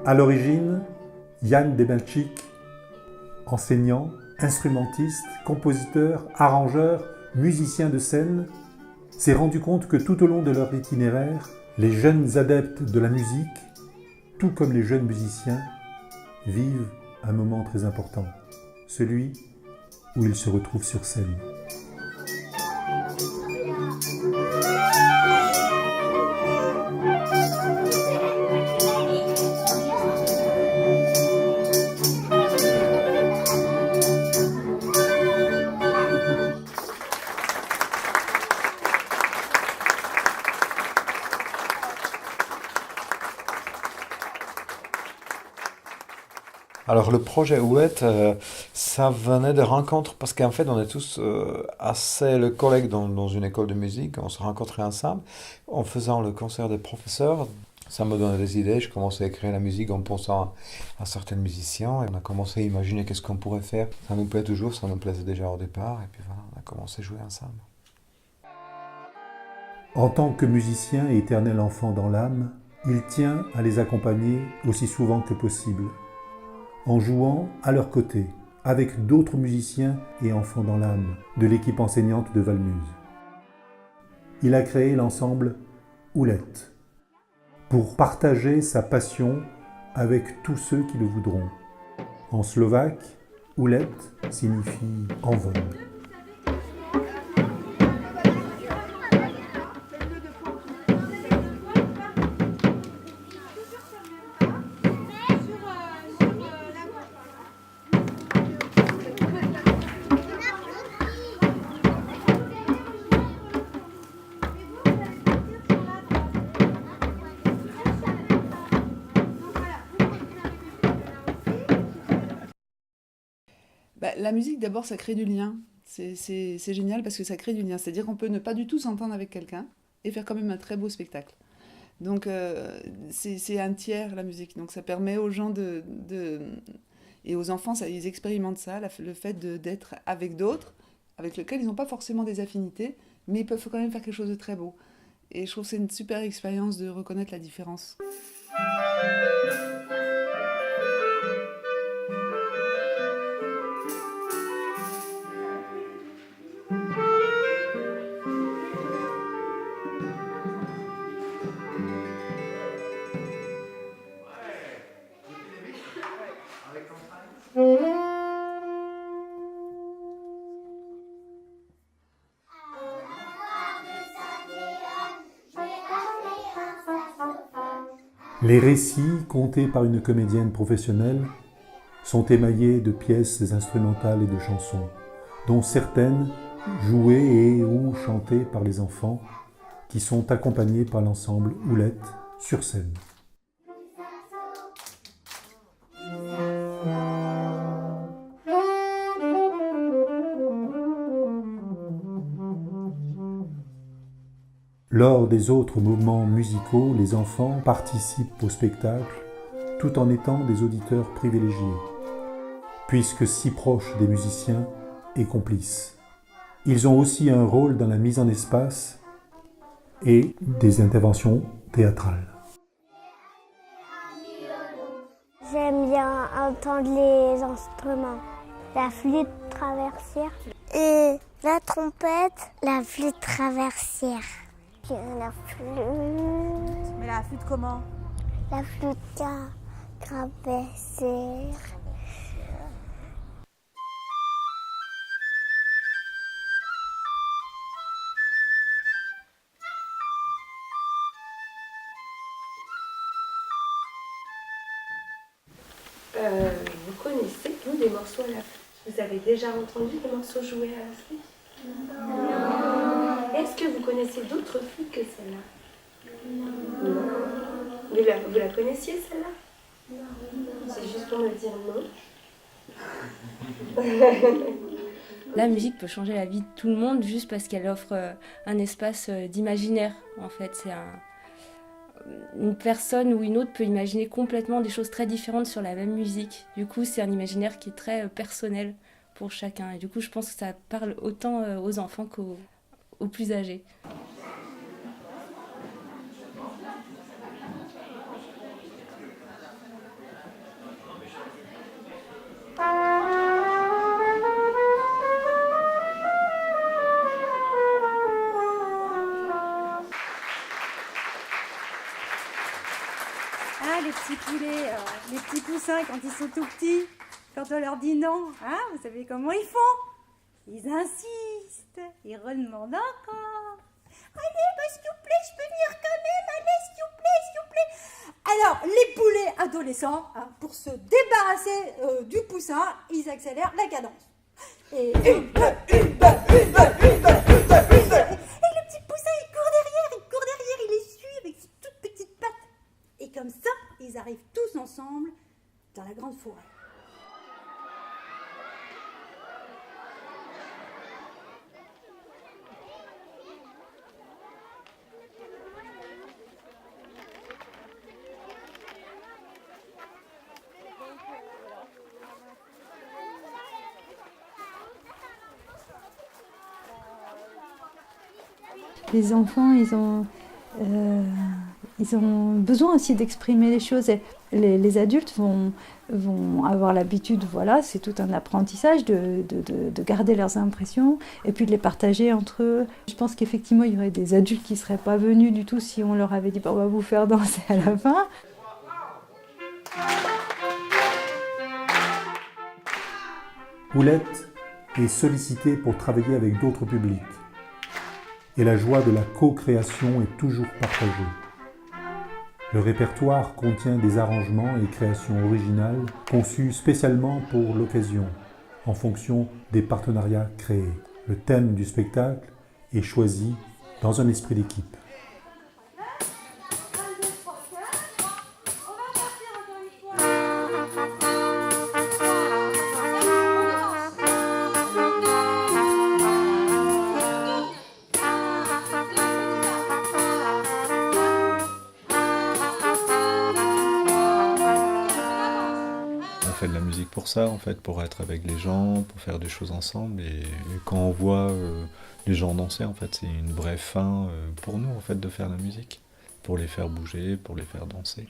À l'origine, Jan Demelchik, enseignant, instrumentiste, compositeur, arrangeur, musicien de scène, s'est rendu compte que tout au long de leur itinéraire, les jeunes adeptes de la musique, tout comme les jeunes musiciens, vivent un moment très important, celui où ils se retrouvent sur scène. Alors le projet Houlette, ça venait de rencontres parce qu'en fait on est tous assez le collègue dans une école de musique, on se rencontrait ensemble en faisant le concert des professeurs. Ça me donnait des idées, je commençais à écrire la musique en pensant à certains musiciens et on a commencé à imaginer qu'est-ce qu'on pourrait faire. Ça nous plaît toujours, ça nous plaisait déjà au départ et puis voilà, on a commencé à jouer ensemble. En tant que musicien et éternel enfant dans l'âme, il tient à les accompagner aussi souvent que possible, en jouant à leur côté, avec d'autres musiciens et enfants dans l'âme de l'équipe enseignante de Valmuse. Il a créé l'ensemble Houlette pour partager sa passion avec tous ceux qui le voudront. En slovaque, Houlette signifie envol. La musique, d'abord, ça crée du lien. C'est génial parce que ça crée du lien. C'est-à-dire qu'on peut ne pas du tout s'entendre avec quelqu'un et faire quand même un très beau spectacle. Donc, c'est un tiers, la musique. Donc, ça permet aux gens et aux enfants, ils expérimentent ça, le fait d'être avec d'autres, avec lesquels ils n'ont pas forcément des affinités, mais ils peuvent quand même faire quelque chose de très beau. Et je trouve que c'est une super expérience de reconnaître la différence. Les récits, contés par une comédienne professionnelle, sont émaillés de pièces instrumentales et de chansons, dont certaines jouées et ou chantées par les enfants, qui sont accompagnés par l'ensemble Houlette sur scène. Lors des autres moments musicaux, les enfants participent au spectacle tout en étant des auditeurs privilégiés, puisque si proches des musiciens et complices. Ils ont aussi un rôle dans la mise en espace et des interventions théâtrales. J'aime bien entendre les instruments. La flûte traversière et la trompette, la flûte traversière. La flûte. Mais la flûte comment? La flûte traversière. Vous connaissez tous des morceaux à la flûte? Vous avez déjà entendu des morceaux joués à la flûte? Non. Est-ce que vous connaissez d'autres flûtes que celle-là? Non. Vous la connaissiez celle-là? Non. C'est juste pour me dire non. La musique peut changer la vie de tout le monde juste parce qu'elle offre un espace d'imaginaire. En fait, une personne ou une autre peut imaginer complètement des choses très différentes sur la même musique. Du coup, c'est un imaginaire qui est très personnel pour chacun. Et du coup, je pense que ça parle autant aux enfants qu'aux plus âgés. les petits poulets, les petits poussins quand ils sont tout petits, quand on leur dit non, hein, vous savez comment ils font? Ils insistent, ils redemandent encore. Allez, bah, s'il vous plaît, je peux venir quand même, allez, s'il vous plaît, s'il vous plaît. Alors, les poulets adolescents, hein, pour se débarrasser du poussin, ils accélèrent la cadence. Et le petit poussin, il court derrière, il les suit avec ses toutes petites pattes. Et comme ça, ils arrivent tous ensemble dans la grande forêt. Les enfants, ils ont besoin aussi d'exprimer les choses. Et les adultes vont avoir l'habitude, voilà, c'est tout un apprentissage de garder leurs impressions et puis de les partager entre eux. Je pense qu'effectivement, il y aurait des adultes qui ne seraient pas venus du tout si on leur avait dit on va vous faire danser à la fin. Oulette est sollicitée pour travailler avec d'autres publics. Et la joie de la co-création est toujours partagée. Le répertoire contient des arrangements et créations originales conçus spécialement pour l'occasion, en fonction des partenariats créés. Le thème du spectacle est choisi dans un esprit d'équipe. On fait de la musique pour ça, en fait, pour être avec les gens, pour faire des choses ensemble. Et quand on voit les gens danser, en fait, c'est une vraie fin pour nous, en fait, de faire la musique. Pour les faire bouger, pour les faire danser.